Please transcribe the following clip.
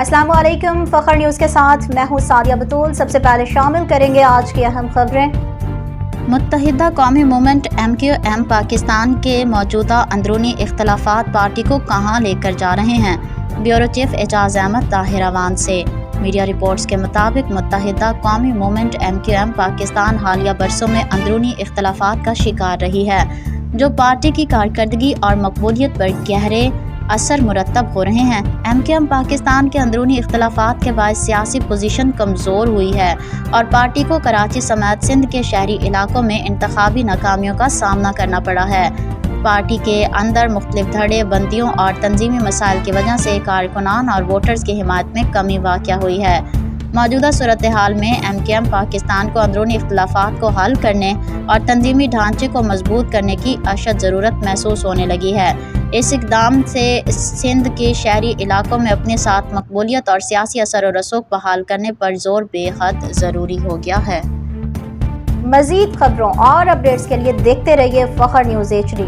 السلام علیکم، فخر نیوز کے ساتھ میں ہوں سعدیہ بطول۔ سب سے پہلے شامل کریں گے آج کی اہم خبریں۔ متحدہ قومی موومنٹ MQM پاکستان کے موجودہ اندرونی اختلافات پارٹی کو کہاں لے کر جا رہے ہیں؟ بیورو چیف اعجاز احمد طاہر ایوان سے میڈیا رپورٹس کے مطابق متحدہ قومی موومنٹ MQM پاکستان حالیہ برسوں میں اندرونی اختلافات کا شکار رہی ہے، جو پارٹی کی کارکردگی اور مقبولیت پر گہرے اثر مرتب ہو رہے ہیں۔ MQM پاکستان کے اندرونی اختلافات کے باعث سیاسی پوزیشن کمزور ہوئی ہے اور پارٹی کو کراچی سمیت سندھ کے شہری علاقوں میں انتخابی ناکامیوں کا سامنا کرنا پڑا ہے۔ پارٹی کے اندر مختلف دھڑے بندیوں اور تنظیمی مسائل کی وجہ سے کارکنان اور ووٹرز کی حمایت میں کمی واقع ہوئی ہے۔ موجودہ صورتحال میں MQM پاکستان کو اندرونی اختلافات کو حل کرنے اور تنظیمی ڈھانچے کو مضبوط کرنے کی اشد ضرورت محسوس ہونے لگی ہے۔ اس اقدام سے سندھ کے شہری علاقوں میں اپنے ساتھ مقبولیت اور سیاسی اثر و رسوخ بحال کرنے پر زور بے حد ضروری ہو گیا ہے۔ مزید خبروں اور اپڈیٹس کے لیے دیکھتے رہیے فخر نیوز HD۔